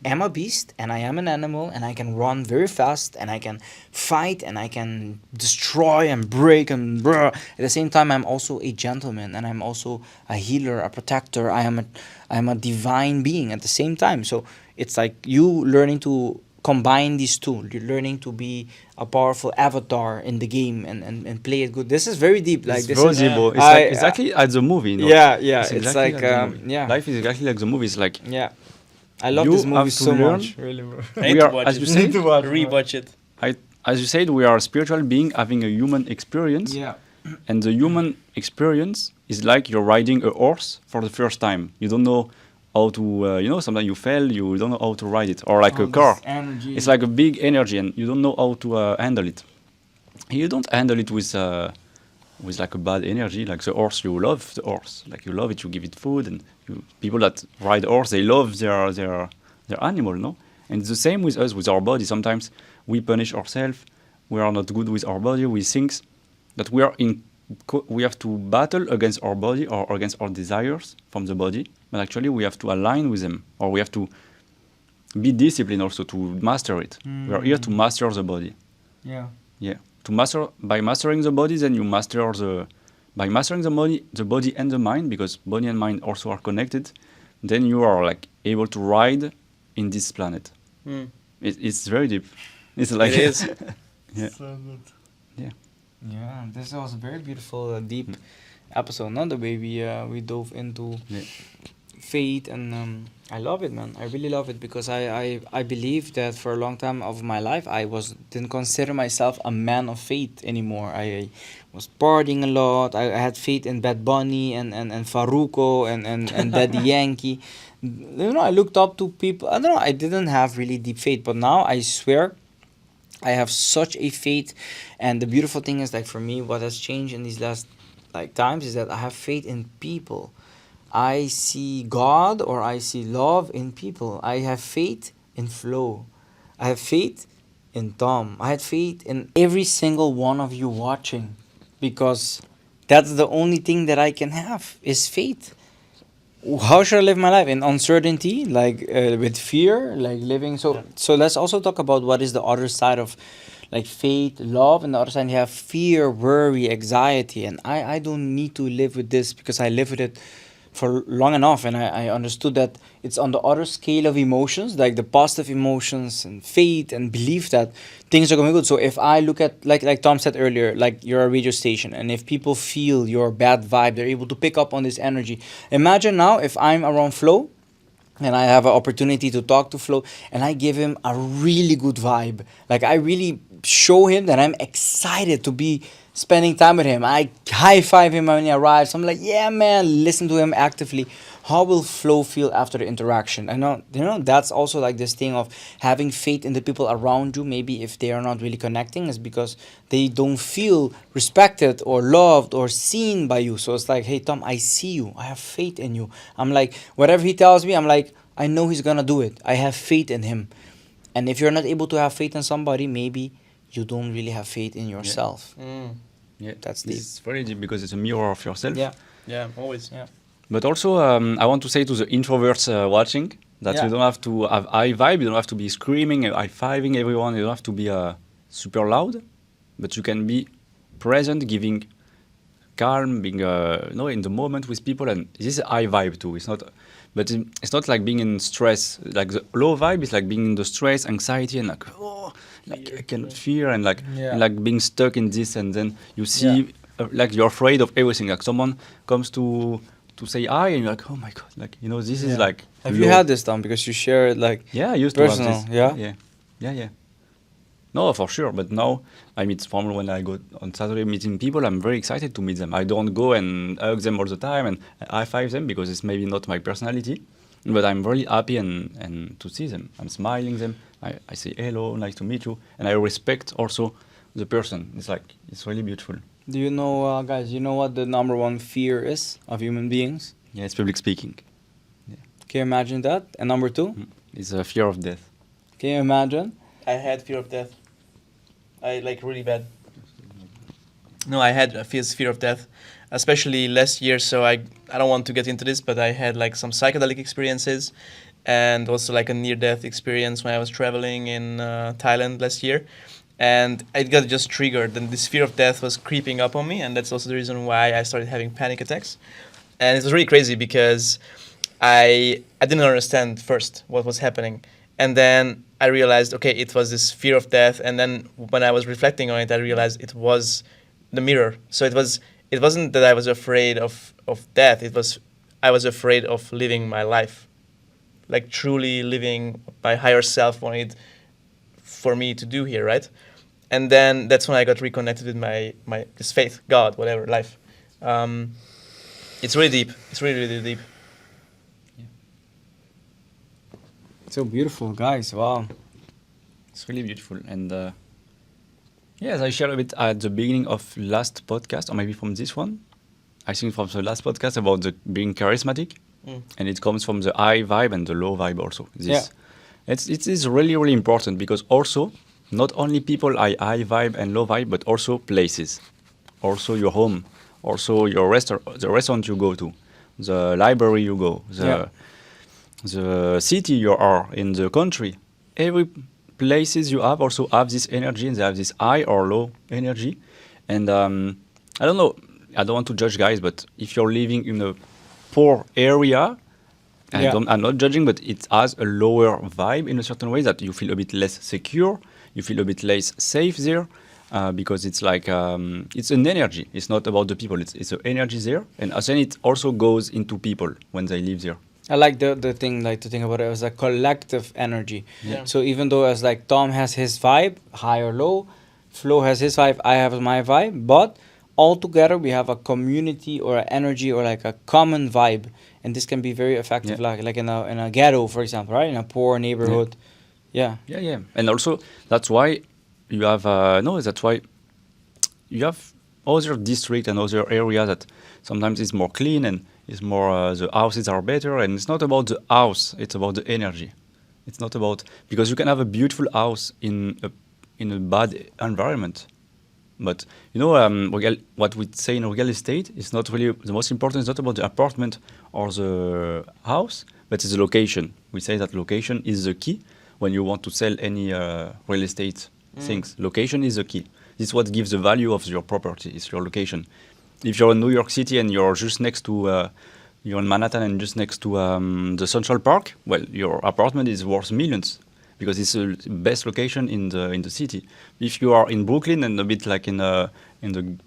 am a beast and I am an animal and I can run very fast and I can fight and I can destroy and break and brr, at the same time I'm also a gentleman and I'm also a healer, a protector. I am a divine being at the same time. So it's like you learning to combine these two. You're learning to be a powerful avatar in the game and play it good. This is very deep. Like It's this very is deep. It's like exactly like the movie. Yeah. It's It's exactly like the movie. yeah. Life is exactly like the movie. It's like Yeah. I love You this movie have to so learn- much. Really, bro. I need we to are, watch as it. you said, Rewatch it. as you said, we are a spiritual being having a human experience, Yeah. and the human experience is like you're riding a horse for the first time. You don't know how to, sometimes you fail, you don't know how to ride it, or like a car. Energy. It's like a big energy, and you don't know how to handle it. You don't handle it with like a bad energy, like the horse. You love the horse, like you love it. You give it food, and people that ride horse, they love their animal, no? And it's the same with us, with our body. Sometimes we punish ourselves. We are not good with our body. We think that we have to battle against our body or against our desires from the body, but actually we have to align with them, or we have to be disciplined also to master it. We are here to master the body. Yeah. Yeah. By mastering the body, then you master by mastering the body and the mind, because body and mind also are connected, then you are like able to ride in this planet. Mm. It's very deep. It's like It is. Yeah. So good. Yeah. Yeah, this was a very beautiful, deep episode. Not the way we dove into Yeah. faith, and I love it, man. I really love it, because I believe that for a long time of my life didn't consider myself a man of faith anymore. I was partying a lot. I had faith in Bad Bunny and Faruko and Daddy Yankee. I looked up to people. I don't know. I didn't have really deep faith, but now I swear I have such a faith. And the beautiful thing is, like, for me, what has changed in these last times is that I have faith in people. I see God, or I see love in people. I have faith in Flo. I have faith in Tom. I had faith in every single one of you watching, because that's the only thing that I can have is faith. How should I live my life? In uncertainty, with fear, living. So let's also talk about what is the other side of faith, love, and the other side you have fear, worry, anxiety. And I don't need to live with this, because I live with it for long enough, and I understood that it's on the other scale of emotions, like the positive emotions and faith and belief that things are going good. So if I look at, like Tom said earlier, like you're a radio station, and if people feel your bad vibe, they're able to pick up on this energy. Imagine now if I'm around Flo and I have an opportunity to talk to Flo, and I give him a really good vibe. Like I really show him that I'm excited to be spending time with him. I high five him when he arrives. I'm like, yeah, man, listen to him actively. How will Flo feel after the interaction? I know, that's also like this thing of having faith in the people around you. Maybe if they are not really connecting, is because they don't feel respected or loved or seen by you. So it's like, hey, Tom, I see you. I have faith in you. I'm like, whatever he tells me, I'm like, I know he's gonna do it. I have faith in him. And if you're not able to have faith in somebody, maybe you don't really have faith in yourself. Yeah, That's this deep. is very deep because it's a mirror of yourself. Yeah. Yeah, always. Yeah. But also, I want to say to the introverts watching that Yeah. you don't have to have high vibe. You don't have to be screaming, high fiving everyone. You don't have to be super loud, but you can be present, giving calm, being in the moment with people. And this is a high vibe too. It's not, but it's not like being in stress. Like the low vibe is like being in the stress, anxiety, and like like I cannot fear and like Yeah. and like being stuck in this. And then you see like you're afraid of everything. Like someone comes to say hi, and you're like, oh my god, like this is like. Have you low. had this done? Because you share it like Yeah, I used personal, to have this. yeah? Yeah. No, for sure. But now I meet from when I go on Saturday meeting people, I'm very excited to meet them. I don't go and hug them all the time and high five them because it's maybe not my personality. But I'm really happy and to see them. I'm smiling them. I say hello, nice to meet you, and I respect also the person. It's like it's really beautiful. Do you know, guys, you know what the number one fear is of human beings? Yeah, it's public speaking. Can you imagine that? And number two? It's a fear of death. Can you imagine? I had fear of death. I like really bad. No, I had a fear of death, especially last year. So I don't want to get into this, but I had like some psychedelic experiences, and also like a near-death experience when I was traveling in Thailand last year, and it got just triggered, and this fear of death was creeping up on me, and that's also the reason why I started having panic attacks, and it was really crazy because I didn't understand first what was happening. And then I realized, okay, it was this fear of death. And then when I was reflecting on it, I realized it was the mirror. So it wasn't that I was afraid of death. I was afraid of living my life, like truly living my higher self wanted for me to do here, right? And then that's when I got reconnected with my this faith, God, whatever, life. It's really deep. It's really, really deep. So beautiful, guys. Wow. It's really beautiful. And as I shared a bit at the beginning of last podcast, or maybe from this one, I think from the last podcast about the being charismatic, and it comes from the high vibe and the low vibe also. It is really, really important because also not only people are high vibe and low vibe, but also places, also your home, also your the restaurant you go to, the library you go, the city you are in, the country. Every places you have also have this energy, and they have this high or low energy. And I don't know, I don't want to judge guys, but if you're living in a poor area, I'm not judging, but it has a lower vibe in a certain way, that you feel a bit less secure, you feel a bit less safe there, because it's like it's an energy. It's not about the people. It's an energy there, and then it also goes into people when they live there. I like the thing, like to think about it as a collective energy. Yeah. So even though as like Tom has his vibe, high or low, Flo has his vibe, I have my vibe, but all together we have a community or an energy or like a common vibe, and this can be very effective, like in a ghetto, for example, right? In a poor neighborhood. Yeah. And also that's why you have that's why you have other district and other area that sometimes is more clean and is more the houses are better, and it's not about the house, it's about the energy. It's not about, because you can have a beautiful house in a bad environment, but what we say in real estate is not really the most important. It's not about the apartment or the house, but it's the location. We say that location is the key when you want to sell any real estate things. Location is the key. This is what gives the value of your property, is your location. If you're in New York City and you're just next to, you're in Manhattan and just next to the Central Park, well, your apartment is worth millions because it's the best location in the city. If you are in Brooklyn and a bit like in the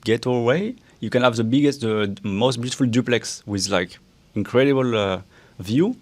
ghetto way, you can have the most beautiful duplex with like incredible view,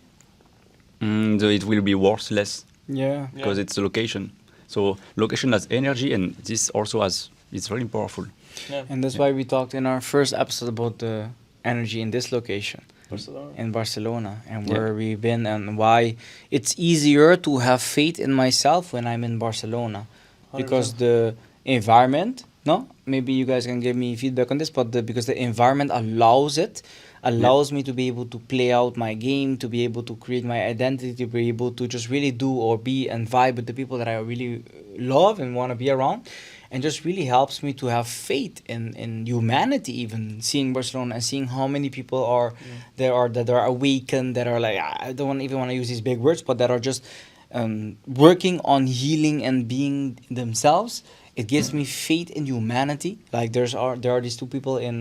It will be worthless Yeah. because it's a location. So location has energy, and this also has. It's very powerful. Yeah. And that's why we talked in our first episode about the energy in this location. Barcelona. In Barcelona, and Yeah. where we've been, and why it's easier to have faith in myself when I'm in Barcelona, because 100%. the environment. No, maybe you guys can give me feedback on this, but because the environment allows me to be able to play out my game, to be able to create my identity, to be able to just really do or be and vibe with the people that I really love and want to be around, and just really helps me to have faith in humanity, even seeing Barcelona and seeing how many people are there are that are awakened, that are like, I don't even want to use these big words, but that are just working on healing and being themselves. It gives me faith in humanity. Like there are these two people in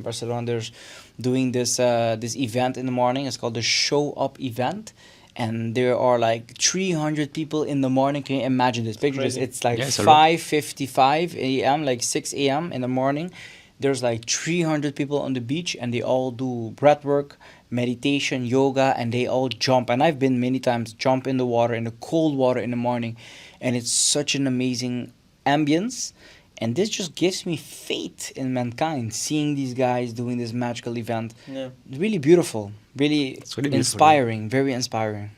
Barcelona. There's doing this event in the morning. It's called the Show Up event, and there are like 300 people in the morning. Can you imagine this? Picture this. Crazy. It's like Yeah, it's a lot. 5:55 a.m., like 6 a.m. in the morning. There's like 300 people on the beach, and they all do breath work, meditation, yoga, and they all jump. And I've been many times jump in the water, in the cold water in the morning, and it's such an amazing ambience. And this just gives me faith in mankind, seeing these guys doing this magical event. Yeah. Really beautiful, really, It's really beautiful, inspiring, very inspiring.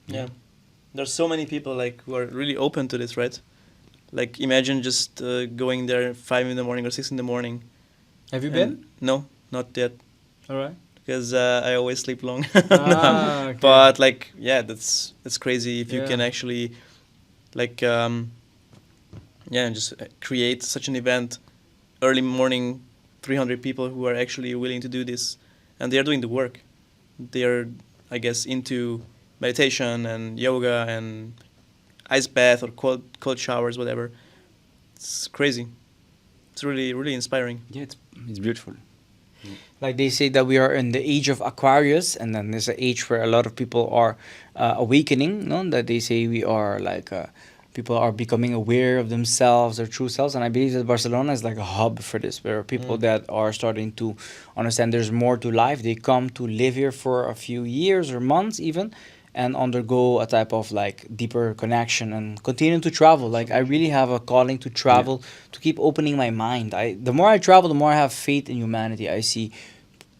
Yeah. There's so many people like who are really open to this, right? Like imagine just going there 5 in the morning or 6 in the morning. Have you And- No, not yet, All right. because I always sleep long. Ah, okay. But like, yeah, that's crazy if you Yeah. can actually, like, just create such an event, early morning, 300 people who are actually willing to do this, and they are doing the work. They are, I guess, into meditation and yoga and ice bath or cold showers, whatever. It's crazy. It's really, really inspiring. Yeah, it's beautiful. Like they say that we are in the age of Aquarius, and then there's an age where a lot of people are awakening. No, that they say we are like people are becoming aware of themselves, their true selves, and I believe that Barcelona is like a hub for this, where people that are starting to understand there's more to life. They come to live here for a few years or months even, and undergo a type of like deeper connection and continue to travel. Like I really have a calling to travel, to keep opening my mind. The more I travel, the more I have faith in humanity. I see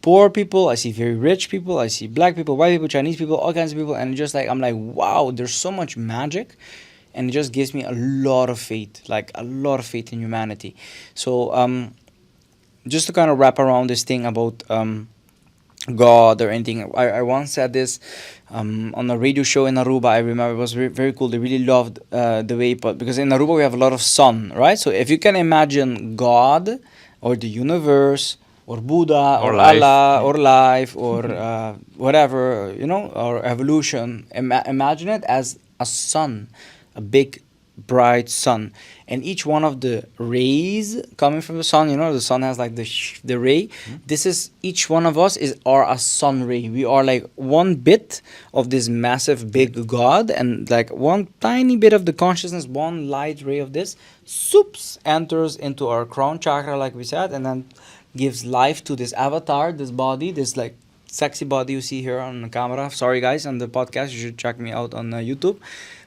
poor people, I see very rich people, I see black people, white people, Chinese people, all kinds of people, and just like I'm like, wow, there's so much magic, and it just gives me a lot of faith, like a lot of faith in humanity. So just to kind of wrap around this thing about God or anything. I once said this on a radio show in Aruba. I remember it was very cool. They really loved the way, but because in Aruba we have a lot of sun, right? So if you can imagine God or the universe or Buddha or Or life. Allah or life or whatever, or evolution, imagine it as a sun, a big bright sun, and each one of the rays coming from the sun, the sun has like the ray. This is each one of us are a sun ray. We are like one bit of this massive big God, and like one tiny bit of the consciousness, one light ray of this soups enters into our crown chakra, like we said, and then gives life to this avatar, this body, this like sexy body you see here on the camera. Sorry guys, on the podcast, you should check me out on YouTube.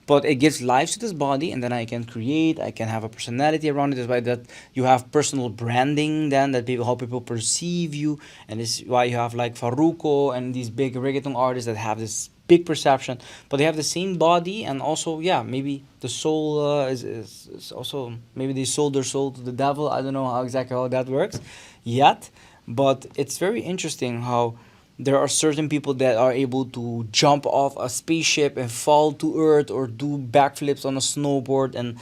But it gives life to this body, and then I can create, I can have a personality around it. That's why that you have personal branding then, that how people perceive you. And this is why you have like Farruko and these big reggaeton artists that have this big perception, but they have the same body. And also, yeah, maybe the soul is also, maybe they sold their soul to the devil. I don't know exactly how that works yet, but it's very interesting how there are certain people that are able to jump off a spaceship and fall to earth or do backflips on a snowboard, and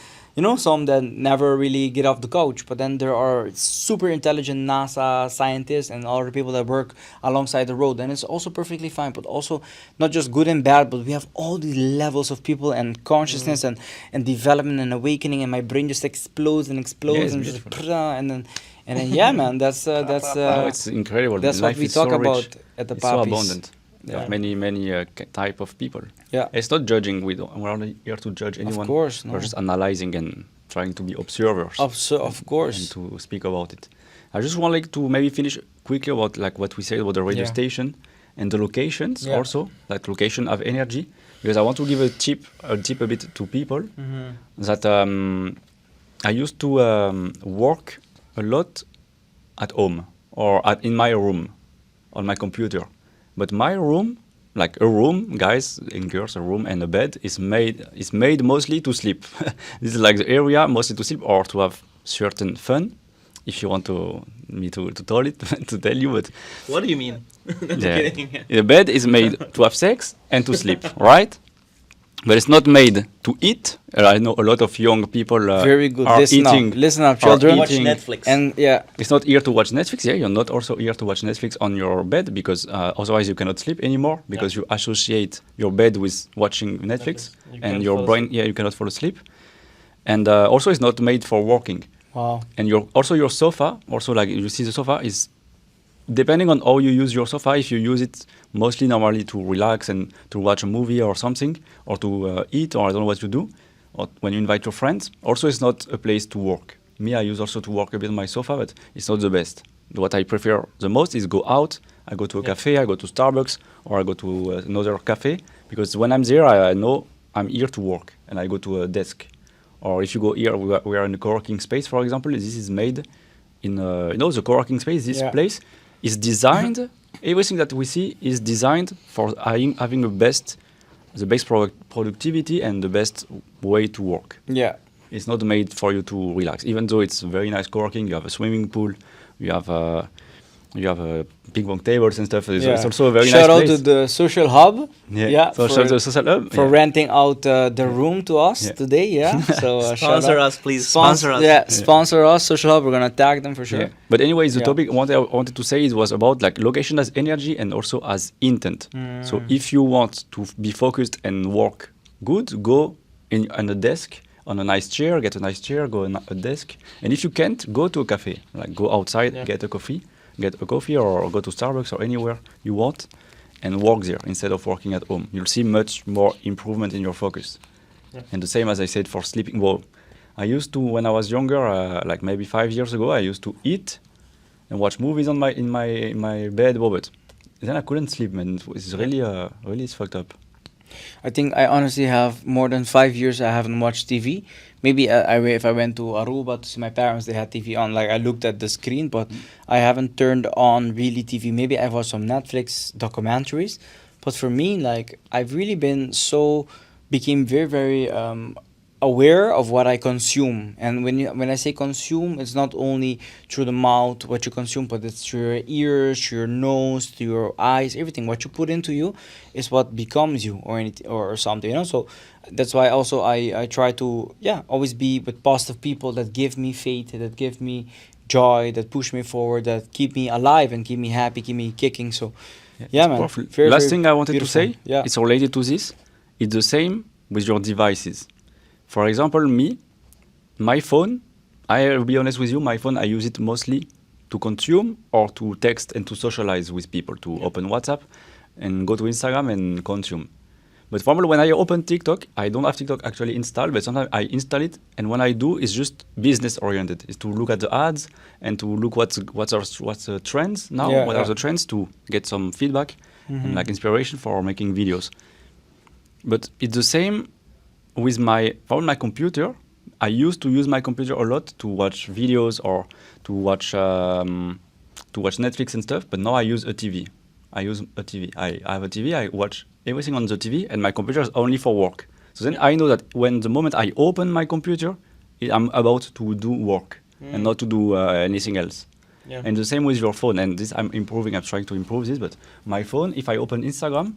some that never really get off the couch. But then there are super intelligent NASA scientists and other people that work alongside the road, and it's also perfectly fine. But also not just good and bad, but we have all these levels of people and consciousness and development and awakening, and my brain just explodes and explodes, it's and just beautiful. and then yeah, man, that's It's incredible. that's Life what we is talk so about rich. at the It's so Papis. abundant. Yeah. Of many type of people. Yeah. It's not judging. We're not here to judge anyone. Of course, no. We're just analyzing and trying to be observers. Of course. And to speak about it. I just want to maybe finish quickly about like what we said about the radio Yeah. station, and the locations Yeah. also, like location have energy. Because I want to give a tip a bit to people that I used to work a lot at home or in my room on my computer. But my room, like a room, guys and girls, a room and a bed is made mostly to sleep. This is like the area mostly to sleep or to have certain fun. If you want to tell it to tell you, but What do you mean? yeah, the bed is made to have sex and to sleep, right? But it's not made to eat. I know a lot of young people Very good. are Listen eating. up. Listen up, are children. Watch eating. Netflix. And yeah, It's not here to watch Netflix. Yeah, you're not also here to watch Netflix on your bed because otherwise you cannot sleep anymore because you associate your bed with watching Netflix, You and can't your fall brain. asleep. Yeah, you cannot fall asleep. And also, it's not made for walking. wow. And your sofa, also like you see the sofa is depending on how you use your sofa. If you use it mostly normally to relax and to watch a movie or something, or to eat, or I don't know what you do, or when you invite your friends, also it's not a place to work. Me, I use also to work a bit on my sofa, but it's not the best. What I prefer the most is go out. I go to a cafe, I go to Starbucks, or I go to another cafe, because when I'm there, I know I'm here to work, and I go to a desk. Or if you go here, we are in a co-working space, for example. This is made in, the co-working space. This Yeah. place is designed. Everything that we see is designed for having the best productivity and the best way to work. Yeah. It's not made for you to relax. Even though it's very nice co-working, you have a swimming pool, you have ping pong tables and stuff. It's also a very Shout nice out place. to the social hub. Yeah. So shout out to the social hub. For Yeah. renting out the room to us Yeah. today. Yeah. So shout Sponsor out. us, please. Sponsor us. Yeah, sponsor us. Social hub. We're gonna tag them for sure. Yeah. But anyways, the Yeah. topic what I wanted to say was about like location as energy and also as intent. So if you want to be focused and work good, go on a desk, on a nice chair, get a nice chair, go on a desk. And if you can't, go to a cafe. Like go outside, get a coffee or go to Starbucks or anywhere you want and work there instead of working at home. You'll see much more improvement in your focus. Yeah. And the same as I said for sleeping. Well, I used to, when I was younger, like maybe 5 years ago, I used to eat and watch movies in my bed, but then I couldn't sleep, man. It's really it's fucked up. I think I honestly have more than 5 years I haven't watched TV. Maybe if I went to Aruba to see my parents, they had TV on. Like I looked at the screen, but I haven't turned on really TV. Maybe I've watched some Netflix documentaries, but for me, like I've really became very very aware of what I consume. And when I say consume, it's not only through the mouth what you consume, but it's through your ears, through your nose, through your eyes. Everything what you put into you is what becomes you, or something. So that's why also I try to always be with positive people that give me faith, that give me joy, that push me forward, that keep me alive and keep me happy, keep me kicking. So yeah, it's man. powerful. Very, Last very thing I wanted beautiful. to say, Yeah. it's related to this. It's the same with your devices. For example, my phone, I'll be honest with you, my phone, I use it mostly to consume or to text and to socialize with people, to open WhatsApp and go to Instagram and consume. But for example, when I open TikTok, I don't have TikTok actually installed, but sometimes I install it, and when I do, it's just business oriented. It's to look at the ads and to look what's the trends now, Yeah, what are the trends, to get some feedback and like inspiration for making videos. But it's the same with my computer. I used to use my computer a lot to watch videos or to watch Netflix and stuff. But now I use a TV. I use a TV. I have a TV. I watch everything on the TV, and my computer is only for work. So then I know that when the moment I open my computer, I'm about to do work and not to do anything else. Yeah. And the same with your phone. And this I'm improving. I'm trying to improve this. But my phone, if I open Instagram,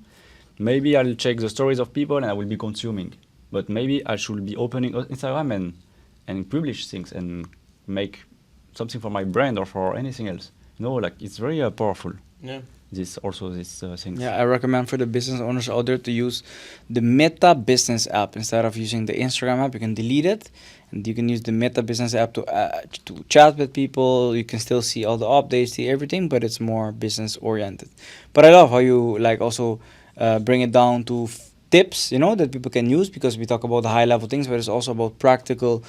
maybe I'll check the stories of people and I will be consuming. But maybe I should be opening Instagram and publish things and make something for my brand or for anything else. Like it's very powerful. Yeah. This things. Yeah, I recommend for the business owners out there to use the Meta Business app instead of using the Instagram app. You can delete it, and you can use the Meta Business app to chat with people. You can still see all the updates, see everything, but it's more business oriented. But I love how you also bring it down to tips, that people can use, because we talk about the high level things, but it's also about practical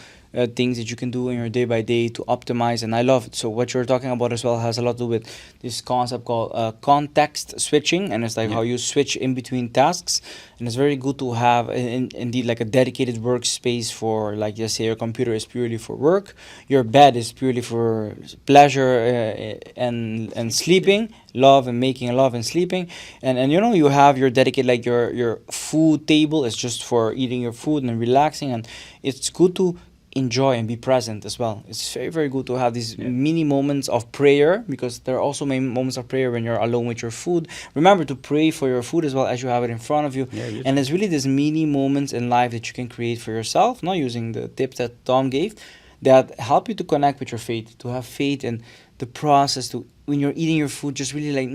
things that you can do in your day by day to optimize. And I love it. So what you're talking about as well has a lot to do with this concept called context switching, and it's like Yeah. how you switch in between tasks. And it's very good to have indeed like a dedicated workspace for, like, just say your computer is purely for work, your bed is purely for pleasure and sleeping, love and making love and sleeping, and you know, you have your dedicated, like, your food table is just for eating your food and relaxing. And it's good to enjoy and be present as well. It's very, very good to have these Yeah. mini moments of prayer, because there are also many moments of prayer when you're alone with your food. Remember to pray for your food as well as you have it in front of you. Yeah, beautiful. And it's really these mini moments in life that you can create for yourself, not using the tips that Tom gave, that help you to connect with your faith, to have faith in the process, to when you're eating your food, just really like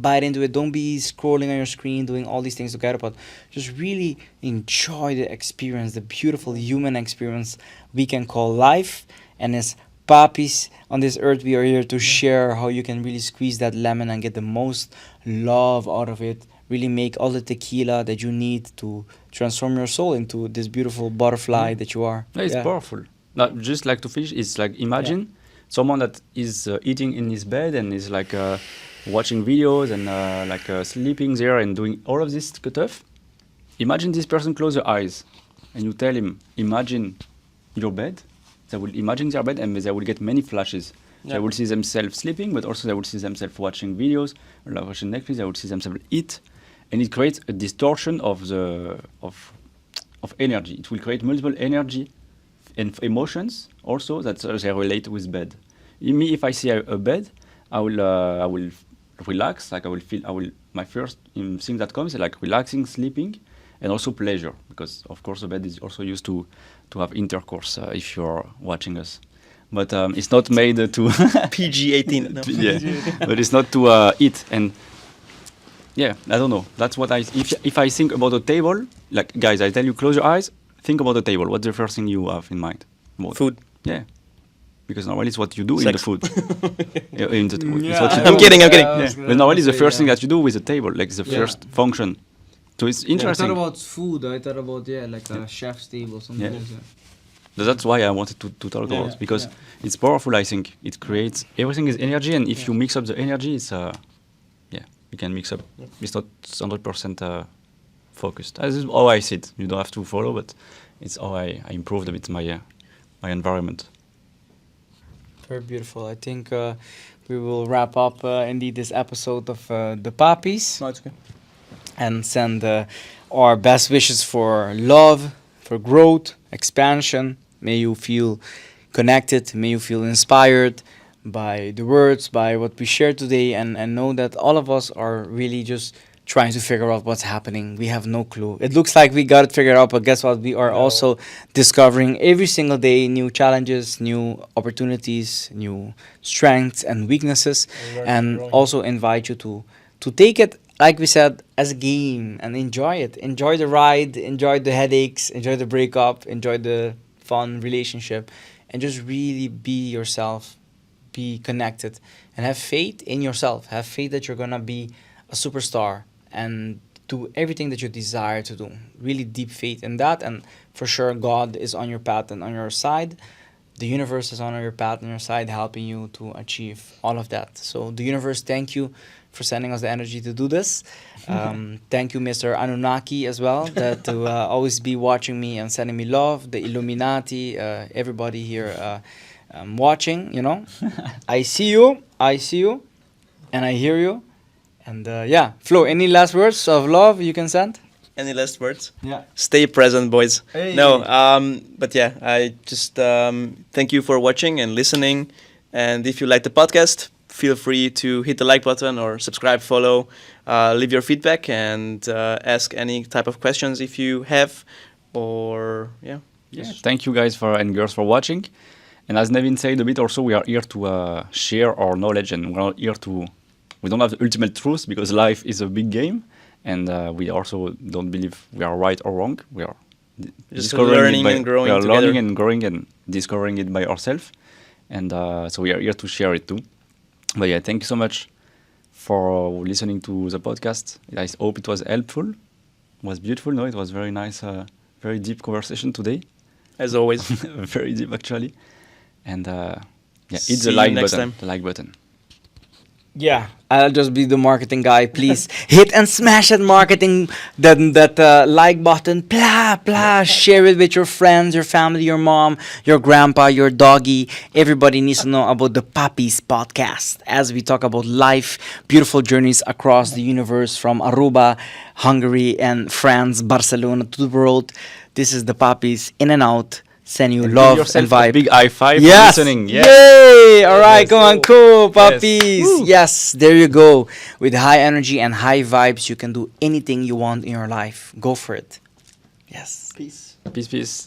bite into it. Don't be scrolling on your screen, doing all these things to get up, but just really enjoy the experience, the beautiful human experience we can call life. And as Papis on this earth, we are here to share how you can really squeeze that lemon and get the most love out of it. Really make all the tequila that you need to transform your soul into this beautiful butterfly that you are. Yeah, it's powerful. Not just like to finish. It's like imagine someone that is eating in his bed and is like watching videos and sleeping there and doing all of this stuff. Imagine this person close their eyes, and you tell him, imagine your bed. They will imagine their bed, and they will get many flashes. Yeah. They will see themselves sleeping, but also they will see themselves watching videos or like watching Netflix. They will see themselves eat, and it creates a distortion of the of energy. It will create multiple energy and emotions also that they relate with bed. In me, if I see a bed, I will relax. Like my first thing that comes is like relaxing, sleeping, and also pleasure, because of course the bed is also used to have intercourse if you're watching us. But it's not made to PG-18. No. yeah, but it's not to eat. And yeah, I don't know. That's what if I think about a table, like guys, I tell you close your eyes, think about the table. What's the first thing you have in mind? What? Food. Yeah, because normally it's what you do Sex. in the food. Yeah, it's what you I'm do. kidding. Yeah. But normally it's the first thing that you do with the table, like the Yeah. first function. So it's interesting. I thought about food. I thought about like a chef's table, something Yeah. like that. That's why I wanted to talk Yeah, about yeah, because yeah. it's powerful. I think it creates everything is energy, and if Yeah. you mix up the energy, it's you can mix up. It's not 100% focused. This is how I see it. You don't have to follow, but it's how I improved a bit my environment. Very beautiful. I think we will wrap up indeed this episode of the Papis No, it's okay. and send our best wishes for love, for growth, expansion. May you feel connected. May you feel inspired by the words, by what we shared today, and know that all of us are really just trying to figure out what's happening. We have no clue. It looks like we got it figured out, but guess what? We are also discovering every single day new challenges, new opportunities, new strengths and weaknesses, and also invite you to take it, like we said, as a game and enjoy it. Enjoy the ride, enjoy the headaches, enjoy the breakup, enjoy the fun relationship, and just really be yourself, be connected, and have faith in yourself. Have faith that you're gonna be a superstar and do everything that you desire to do. Really deep faith in that, and for sure God is on your path and on your side. The universe is on your path and your side, helping you to achieve all of that. So the universe, thank you for sending us the energy to do this. Thank you, Mr. Anunnaki, as well, that to always be watching me and sending me love. The Illuminati, everybody here watching, you know. I see you, and I hear you. And Flo, any last words of love you can send? Any last words? Yeah. Stay present, boys. Hey. No, but yeah, I just thank you for watching and listening. And if you like the podcast, feel free to hit the like button or subscribe, follow, leave your feedback, and ask any type of questions if you have. Or Yeah, thank you guys and girls for watching. And as Nevin said a bit also, we are here to share our knowledge, and we're not here we don't have the ultimate truth, because life is a big game, and we also don't believe we are right or wrong. We are just discovering learning it and growing we are together. learning and growing and discovering it by ourselves. And so we are here to share it too. But yeah, thank you so much for listening to the podcast. I hope it was helpful. It was beautiful, no? It was very nice, very deep conversation today. as always. Very deep actually. And hit See the you like next button. time. The like button. Yeah, I'll just be the marketing guy. Please hit and smash that marketing that like button. Blah blah. Share it with your friends, your family, your mom, your grandpa, your doggy. Everybody needs to know about the Papis podcast as we talk about life, beautiful journeys across the universe from Aruba, Hungary, and France, Barcelona to the world. This is the Papis in and out. Send you And give love yourself and vibe. a big high five Yes. for listening. Yes. Yay! All right, Yes. come on, cool, Yes. puppies. Woo. Yes, there you go. With high energy and high vibes, you can do anything you want in your life. Go for it. Yes. Peace. Peace, peace.